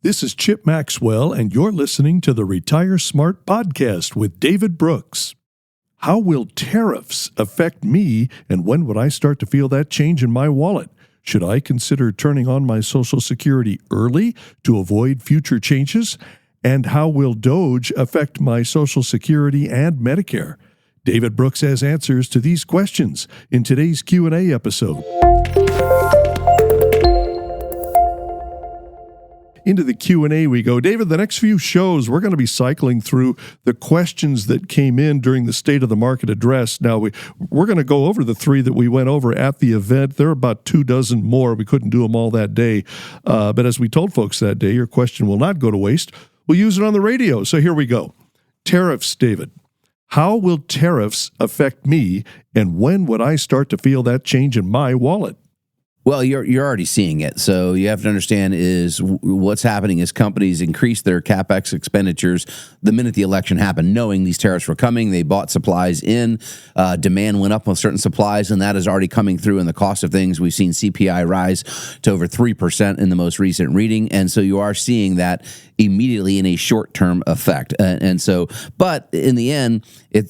This is Chip Maxwell, and you're listening to the Retire Smart podcast with David Brooks. How will tariffs affect me, and when would I start to feel that change in my wallet? Should I consider turning on my Social Security early to avoid future changes? And how will DOGE affect my Social Security and Medicare? David Brooks has answers to these questions in today's Q&A episode. Into the Q&A we go. David, the next few shows, we're going to be cycling through the questions that came in during the State of the Market address. Now, we're going to go over the three that we went over at the event. There are about 24 more. We couldn't do them all that day. But as we told folks that day, your question will not go to waste. We'll use it on the radio. So here we go. Tariffs, David. How will tariffs affect me, and when would I start to feel that change in my wallet? Well, you're already seeing it. So you have to understand is what's happening is companies increase their CapEx expenditures the minute the election happened, knowing these tariffs were coming. They bought supplies in. Demand went up on certain supplies, and that is already coming through in the cost of things. We've seen CPI rise to over 3% in the most recent reading. And so you are seeing that immediately in a short-term effect. But in the end,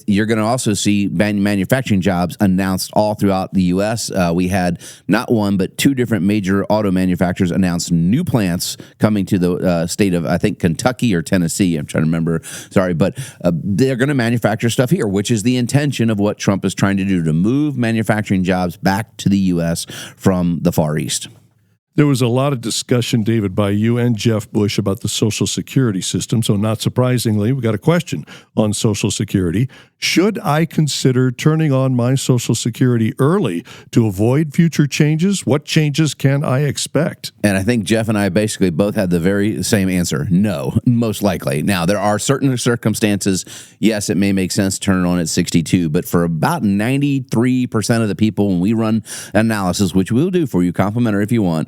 you're going to also see manufacturing jobs announced all throughout the U.S. We had not one, but two different major auto manufacturers announced new plants coming to the state of, I think, Kentucky or Tennessee. I'm trying to remember. Sorry, but they're going to manufacture stuff here, which is the intention of what Trump is trying to do, to move manufacturing jobs back to the U.S. from the Far East. There was a lot of discussion, David, by you and Jeff Bush about the Social Security system. So not surprisingly, we got a question on Social Security. Should I consider turning on my Social Security early to avoid future changes? What changes can I expect? And I think Jeff and I basically both had the very same answer. No, most likely. Now, there are certain circumstances, yes, it may make sense to turn it on at 62, but for about 93% of the people, when we run analysis, which we'll do for you, complimentary if you want,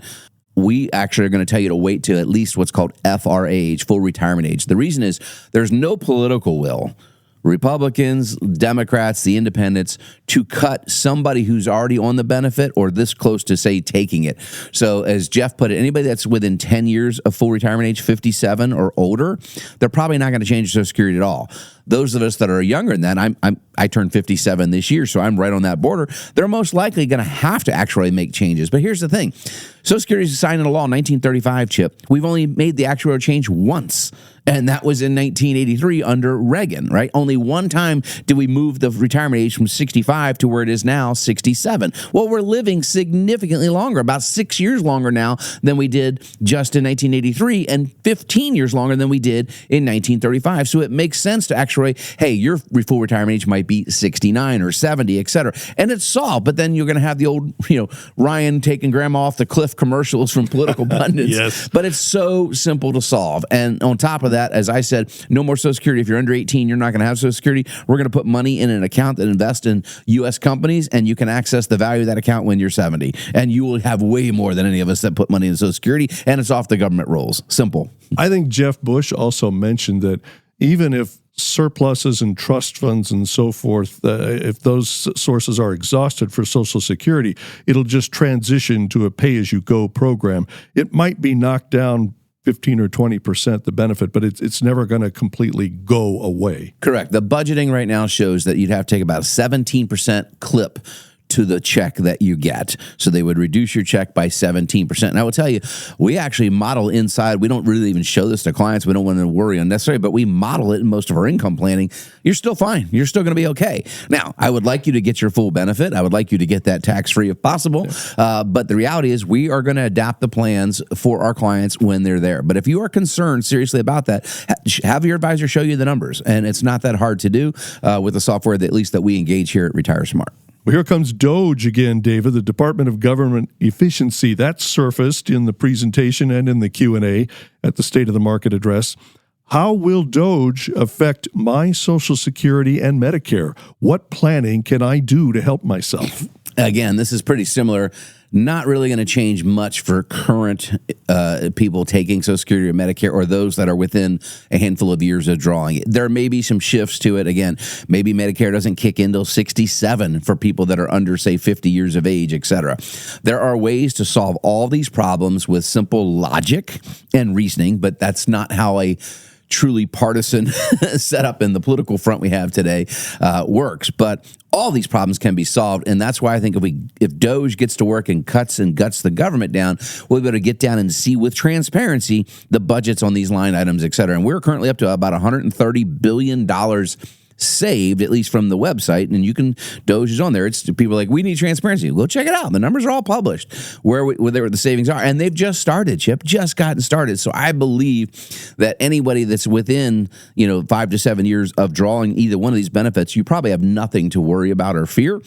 we actually are going to tell you to wait to at least what's called FRA age, full retirement age. The reason is there's no political will, Republicans, Democrats, the independents, to cut somebody who's already on the benefit or this close to, say, taking it. So as Jeff put it, anybody that's within 10 years of full retirement age, 57 or older, they're probably not going to change Social Security at all. Those of us that are younger than that, I turned 57 this year, so I'm right on that border. They're most likely going to have to actually make changes. But here's the thing. Social Security was signed into law in 1935, Chip. We've only made the actuarial change once, and that was in 1983 under Reagan, right? Only one time did we move the retirement age from 65 to where it is now, 67. Well, we're living significantly longer, about 6 years longer now than we did just in 1983, and 15 years longer than we did in 1935. So it makes sense to actually, hey, your full retirement age might be 69 or 70, et cetera. And it's solved, but then you're going to have the old, Ryan taking grandma off the cliff commercials from political pundits. Yes. But it's so simple to solve. And on top of that, as I said, no more Social Security. If you're under 18, you're not going to have Social Security. We're going to put money in an account that invests in U.S. companies, and you can access the value of that account when you're 70. And you will have way more than any of us that put money in Social Security, and it's off the government rolls. Simple. I think Jeff Bush also mentioned that even if surpluses and trust funds and so forth, if those sources are exhausted for Social Security, it'll just transition to a pay-as-you-go program. It might be knocked down 15 or 20% the benefit, but it's never going to completely go away. Correct. The budgeting right now shows that you'd have to take about a 17% clip to the check that you get. So they would reduce your check by 17%. And I will tell you, we actually model inside. We don't really even show this to clients. We don't want to worry unnecessarily, but we model it in most of our income planning. You're still fine. You're still going to be okay. Now, I would like you to get your full benefit. I would like you to get that tax-free if possible. But the reality is we are going to adapt the plans for our clients when they're there. But if you are concerned seriously about that, have your advisor show you the numbers. And it's not that hard to do with the software that at least that we engage here at Retire Smart. Well, here comes DOGE again, David, the Department of Government Efficiency. That surfaced in the presentation and in the Q&A at the State of the Market address. How will DOGE affect my Social Security and Medicare? What planning can I do to help myself? Again, this is pretty similar. not really going to change much for current people taking Social Security or Medicare, or those that are within a handful of years of drawing it. There may be some shifts to it. Again, maybe Medicare doesn't kick in till 67 for people that are under, say, 50 years of age, et cetera. There are ways to solve all these problems with simple logic and reasoning, but that's not how a truly partisan setup in the political front we have today works. But all these problems can be solved, and that's why I think if DOGE gets to work and cuts and guts the government down, we'll be able to get down and see with transparency the budgets on these line items, et cetera. And we're currently up to about $130 billion saved, at least from the website, and you can, DOGE is on there. It's people are like, we need transparency. Go check it out. The numbers are all published where the savings are, and they've just started, Chip, just gotten started. So I believe that anybody that's within 5 to 7 years of drawing either one of these benefits, you probably have nothing to worry about or fear.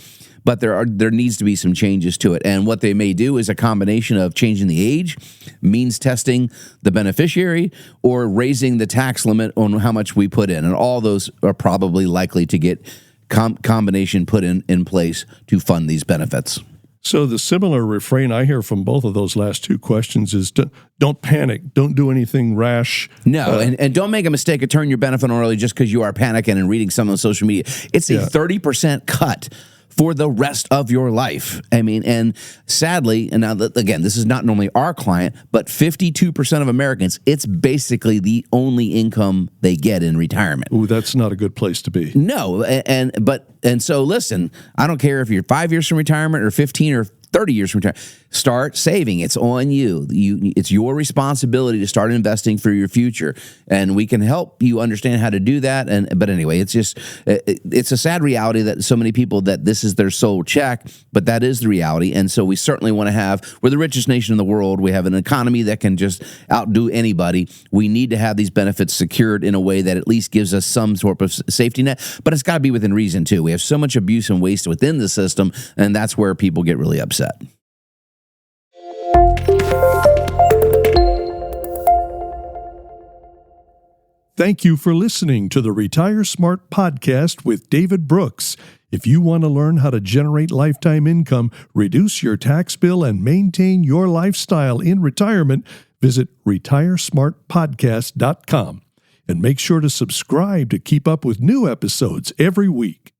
But there needs to be some changes to it. And what they may do is a combination of changing the age, means testing the beneficiary, or raising the tax limit on how much we put in. And all those are probably likely to get combination put in place to fund these benefits. So the similar refrain I hear from both of those last two questions is don't panic. Don't do anything rash. No, and don't make a mistake of turning your benefit on early just because you are panicking and reading some on social media. It's a 30% cut for the rest of your life. I mean, and sadly, and now again, this is not normally our client, but 52% of Americans, it's basically the only income they get in retirement. Ooh, that's not a good place to be. No, and so listen, I don't care if you're 5 years from retirement or 15 or 30 years from retirement. Start saving. It's on you. It's your responsibility to start investing for your future, and we can help you understand how to do that. But anyway, it's a sad reality that so many people that this is their sole check, but that is the reality. And so we certainly want to we're the richest nation in the world. We have an economy that can just outdo anybody. We need to have these benefits secured in a way that at least gives us some sort of safety net, but it's got to be within reason too. We have so much abuse and waste within the system, and that's where people get really upset. Thank you for listening to the Retire Smart podcast with David Brooks. If you want to learn how to generate lifetime income, reduce your tax bill, and maintain your lifestyle in retirement, visit retiresmartpodcast.com. And make sure to subscribe to keep up with new episodes every week.